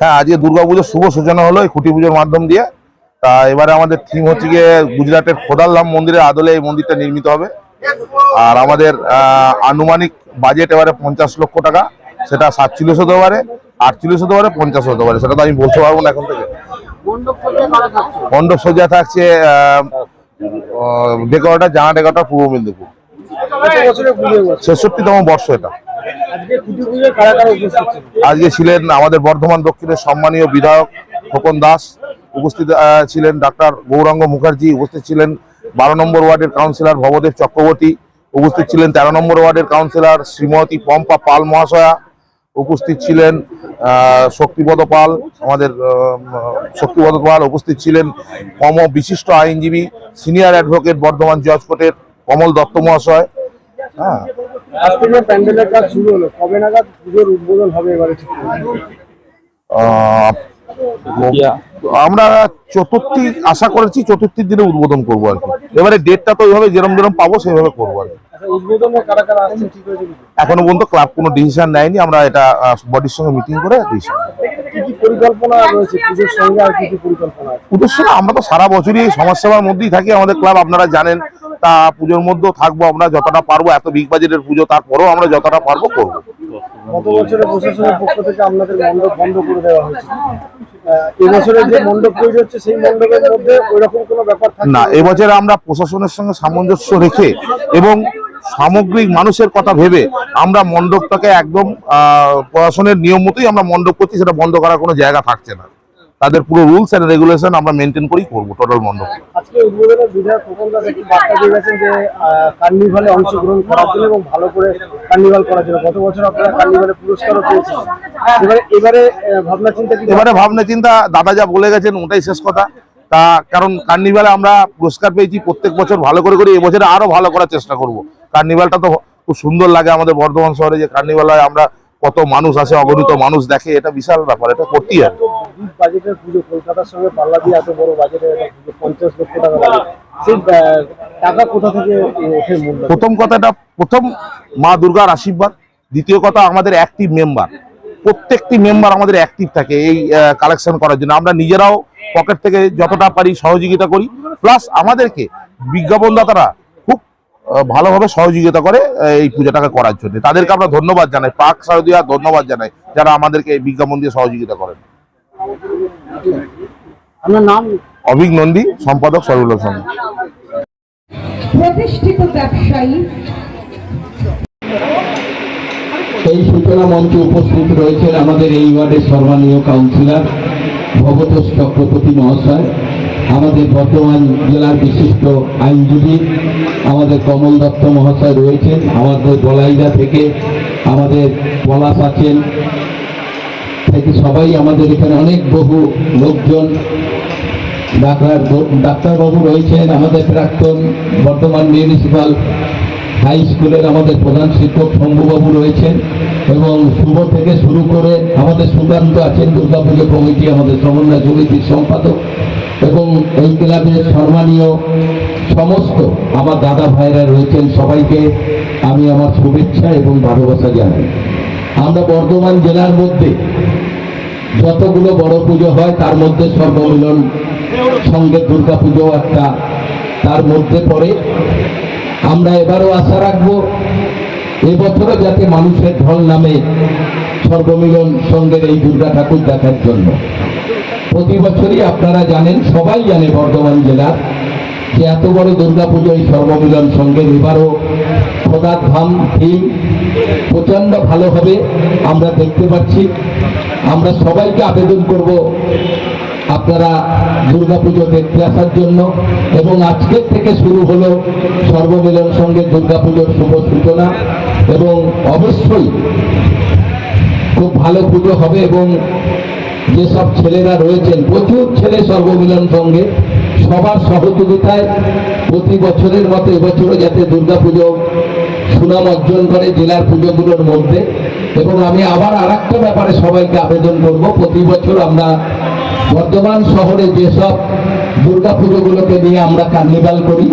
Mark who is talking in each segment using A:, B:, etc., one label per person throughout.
A: হ্যাঁ, আজকে দুর্গাপুজোর শুভ সূচনা হলো এই খুঁটি পুজোর মাধ্যম দিয়ে। তা এবারে আমাদের থিম হচ্ছে গিয়ে গুজরাটের খোদারধাম মন্দিরের আদলে এই মন্দিরটা নির্মিত হবে। আর আমাদের আনুমানিক বাজেট এবারে 50 লক্ষ টাকা। সেটা 47 হতে পারে, 48 হতে পারে, 50 হতে পারে, সেটা তো আমি বলতে পারবো না এখন থেকে। মণ্ডপ সজ্জা থাকছে ডেকোরেটর জানা ডেকোরেটর পূর্ব মেদিনীপুর। 66তম বর্ষ এটা। আজকে ছিলেন আমাদের বর্ধমান দক্ষিণের সম্মানীয় বিধায়ক খোকন দাস, উপস্থিত ছিলেন ডাক্তার গৌরাঙ্গ মুখার্জি, উপস্থিত ছিলেন 12 নম্বর ওয়ার্ডের কাউন্সিলর ভবদেব চক্রবর্তী, উপস্থিত ছিলেন 13 নম্বর ওয়ার্ডের কাউন্সিলর শ্রীমতী পম্পা পাল মহাশয়া, উপস্থিত ছিলেন শক্তিপদ পাল, আমাদের শক্তিপদ পাল, উপস্থিত ছিলেন বিশিষ্ট আইনজীবী সিনিয়র অ্যাডভোকেট বর্ধমান জজ কোর্টের কমল দত্ত মহাশয়। হ্যাঁ,
B: প্যান্ডেলের কাজ শুরু হলো, কবে নাগাদ পুজোর উদ্বোধন হবে এবারে?
A: আমরা চতুর্থী আশা করেছি, চতুর্থীর দিনে উদ্বোধন করবো আর কি। এবারে ডেটটা তো ওইভাবে যেরকম পাবো সেইভাবে করবো আর কি। এখনো পর্যন্ত ক্লাব কোনো ডিসিশন নেয়নি, আমরা এটা বডির সঙ্গে মিটিং করে ডিসিশন। পুজোর সঙ্গে আমরা তো সারা বছরই এই সমাজসেবার মধ্যেই থাকি, আমাদের ক্লাব আপনারা জানেন। তা পুজোর মধ্যেও থাকবো আমরা যতটা পারবো, এত বিগ বাজেটের পুজো, তারপরেও আমরা যতটা পারবো করবো।
B: গত বছরে প্রশাসনের পক্ষ থেকে আপনাদের মণ্ডপ বন্ধ করে দেওয়া হয়েছে, এবছরে যে মণ্ডপ তৈরি হচ্ছে সেই মণ্ডপের মধ্যে ওইরকম কোনো ব্যাপার থাকে
A: না। এবছরে আমরা প্রশাসনের সঙ্গে সামঞ্জস্য রেখে এবং সামগ্রিক মানুষের কথা ভেবে আমরা মণ্ডপটাকে একদম প্রশাসনের নিয়ম মতোই আমরা মণ্ডপ করছি, সেটা বন্ধ করার কোনো জায়গা থাকছে না। তাদের পুরো রুলস এন্ড রেগুলেশন আমরা মেনটেন করেই করবো টোটাল মণ্ডপ।
B: আজকে উদ্বোধনের বিধায়ক খোকন দাস একটি বার্তা দিয়ে গেছেন যে কার্নিভালে অংশগ্রহণ করার জন্য এবং ভালো করে কার্নিভাল করার জন্য। গত বছর আপনারা কার্নিভালে পুরস্কারও পেয়েছেন, এবারে ভাবনা চিন্তা দাদা যা বলে গেছেন ওটাই শেষ কথা। তা কারণ কার্নিভালে আমরা পুরস্কার পেয়েছি, প্রত্যেক বছর ভালো করে এবছরে আরো ভালো করার চেষ্টা করব। কার্নিভালটা তো খুব সুন্দর লাগে আমাদের বর্ধমান শহরে, যে কার্নিভাল হয়, আমরা কত মানুষ আসে, অগণিত মানুষ দেখে, এটা বিশাল ব্যাপার, এটা করতেই হয়। বাজেটের পুজো, কলকাতার সঙ্গে পাল্লা দিয়ে এত বড় বাজেটের 50 লক্ষ টাকা লাগে, সেই টাকা কোথা থেকে ওঠে?
A: প্রথম কথাটা, প্রথম মা দুর্গার আশীর্বাদ, দ্বিতীয় কথা আমাদের অ্যাক্টিভ মেম্বার, প্রত্যেকটি মেম্বার আমাদের অ্যাক্টিভ থাকে এই কালেকশন করার জন্য। আমরা নিজেরাও পকেট থেকে যতটা পারি সহযোগিতা করি, প্লাস আমাদেরকে বিজ্ঞাপনদাতারা খুব ভালোভাবে সহযোগিতা করে এই পূজাটাকে করার জন্য। তাদেরকে আমরা ধন্যবাদ জানাই, পাক শারদীয়া ধন্যবাদ জানাই যারা আমাদেরকে বিজ্ঞাপন দিয়ে সহযোগিতা করেন।
B: আমার নাম
A: অভিক নন্দী, সম্পাদক সর্বলোক সংঘ।
C: প্রতিষ্ঠিত ব্যবসায়ী
D: এই সূচনা মঞ্চে উপস্থিত রয়েছেন আমাদের এই ওয়ার্ডের সম্মানীয় কাউন্সিলর ভবতোষ চক্রবর্তী মহাশয়, আমাদের বর্ধমান জেলার বিশিষ্ট আইনজীবী আমাদের কমল দত্ত মহাশয় রয়েছেন, আমাদের বলাইদা থেকে আমাদের পলাশ আছেন, থেকে সবাই আমাদের এখানে অনেক বহু লোকজন, ডাক্তারবাবু রয়েছেন, আমাদের প্রাক্তন বর্ধমান মিউনিসিপাল হাই স্কুলের আমাদের প্রধান শিক্ষক শম্ভুবাবু রয়েছেন, এবং শুভ থেকে শুরু করে আমাদের সুকান্ত আছেন, দুর্গাপুজো কমিটি আমাদের সমন্বয় সমিতির সম্পাদক, এবং এই ক্লাবের সম্মানীয় সমস্ত আমার দাদা ভাইরা রয়েছেন। সবাইকে আমি আমার শুভেচ্ছা এবং ভালোবাসা জানাই। আমরা বর্ধমান জেলার মধ্যে যতগুলো বড় পুজো হয় তার মধ্যে সর্বমিলন সঙ্গে দুর্গাপুজো একটা তার মধ্যে পড়ে। আমরা এবারও আশা রাখবো এবছরও যাতে মানুষের ঢল নামে সর্বমিলন সঙ্গের এই দুর্গা ঠাকুর দেখার জন্য। প্রতি বছরই আপনারা জানেন, সবাই জানে বর্ধমান জেলার যে এত বড় দুর্গাপুজো এই সর্বমিলন সঙ্গের এবারও খোদার ধাম থিম প্রচণ্ড ভালো হবে আমরা দেখতে পাচ্ছি। আমরা সবাইকে আবেদন করব আপনারা দুর্গাপুজো দেখতে আসার জন্য, এবং আজকের থেকে শুরু হলো সর্বমিলন সঙ্গে দুর্গাপুজোর শুভ সূচনা, এবং অবশ্যই খুব ভালো পুজো হবে। এবং যেসব ছেলেরা রয়েছেন, প্রচুর ছেলে সর্বমিলন সঙ্গে, সবার সহযোগিতায় প্রতি বছরের মতো এবছরও যাতে দুর্গাপুজো সুনাম অর্জন করে জেলার পুজোগুলোর মধ্যে। এবং আমি আবার আরেকটা ব্যাপারে সবাইকে আবেদন করব, প্রতি বছর আমরা বর্ধমান শহরে যেসব দুর্গাপুজোগুলোকে নিয়ে আমরা কার্নিভাল করি,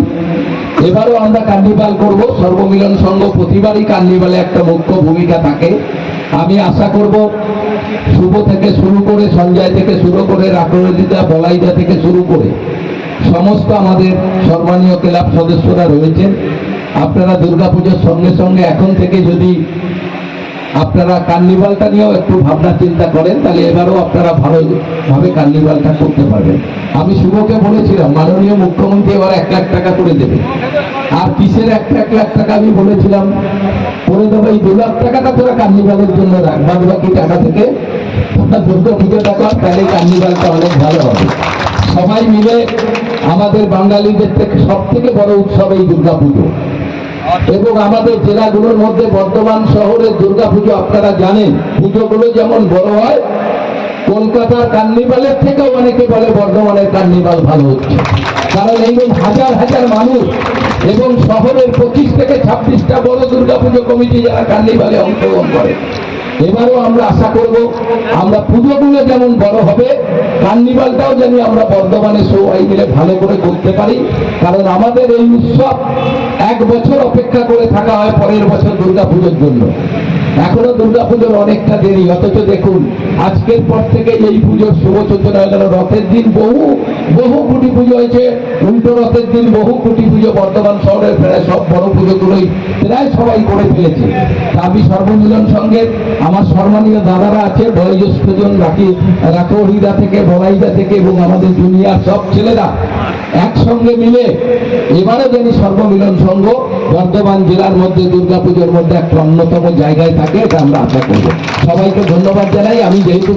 D: এবারও আমরা কার্নিভাল করব। সর্বমিলন সংঘ প্রতিবারই কার্নিভালে একটা মুখ্য ভূমিকা থাকে। আমি আশা করব শুভ থেকে শুরু করে, সঞ্জয় থেকে শুরু করে, রাকরদিতা বলাইদা থেকে শুরু করে সমস্ত আমাদের সম্মানীয় ক্লাব সদস্যরা রয়েছেন। আপনারা দুর্গাপুজোর সঙ্গে সঙ্গে এখন থেকে যদি আপনারা কার্নিভালটা নিয়েও একটু ভাবনা চিন্তা করেন, তাহলে এবারও আপনারা ভালোভাবে কার্নিভালটা করতে পারবেন। আমি শুভকে বলেছিলাম মাননীয় মুখ্যমন্ত্রী এবার 1 লাখ টাকা করে দেবে। আর কিসের 1 লাখ টাকা আমি বলেছিলাম করে দেবো, এই 2 লাখ টাকাটা তোরা কার্নিভালের জন্য রাখ, বাদ বাকি টাকা থেকে তোমরা দুর্গা পুজোটা কর, তাহলে কার্নিভালটা অনেক ভালো হবে। সবাই মিলে আমাদের বাঙালিদের থেকে সব থেকে বড় উৎসব এই দুর্গা পুজো, এবং আমাদের জেলাগুলোর মধ্যে বর্ধমান শহরের দুর্গাপুজো আপনারা জানেন পুজোগুলো যেমন বড় হয়, কলকাতার কার্নিভালের থেকেও অনেকে বলে বর্ধমানের কার্নিভাল ভালো হচ্ছে। কারণ এইরকম হাজার হাজার মানুষ এবং শহরের 25 থেকে 26টা বড় দুর্গাপুজো কমিটি যারা কার্নিভালে অংশগ্রহণ করে। এবারও আমরা আশা করব আমরা পুজোগুলো যেমন বড় হবে, কার্নিভালটাও যেন আমরা বর্ধমানে সবাই মিলে ভালো করে করতে পারি। কারণ আমাদের এই উৎসব 1 বছর অপেক্ষা করে থাকা হয় পরের বছর দুর্গাপুজোর জন্য। এখনো দুর্গাপুজোর অনেকটা দেরি, অথচ দেখুন আজকের পর থেকে এই পুজোর শুভ সূচনা হয়ে গেল। রথের দিন বহু কোটি পুজো হয়েছে, উল্টো রথের দিন বহু কোটি পুজো বর্ধমান শহরের প্রায় সব বড় পুজোগুলোই প্রায় সবাই করে ফেলেছে। তা আমি সর্বমিলন সঙ্গে আমার সম্মানীয় দাদারা আছে, বয়োজ্যেষ্ঠজন রাকৌরিদা থেকে, বলাইদা থেকে এবং আমাদের জুনিয়র সব ছেলেরা একসঙ্গে মিলে এবারও যেন সর্বমিলন সংঘ বর্ধমান জেলার মধ্যে দুর্গাপুজোর মধ্যে একটা অন্যতম জায়গায় থাকে, এটা আমরা আশা করব। সবাইকে ধন্যবাদ জানাই। আমি যেহেতু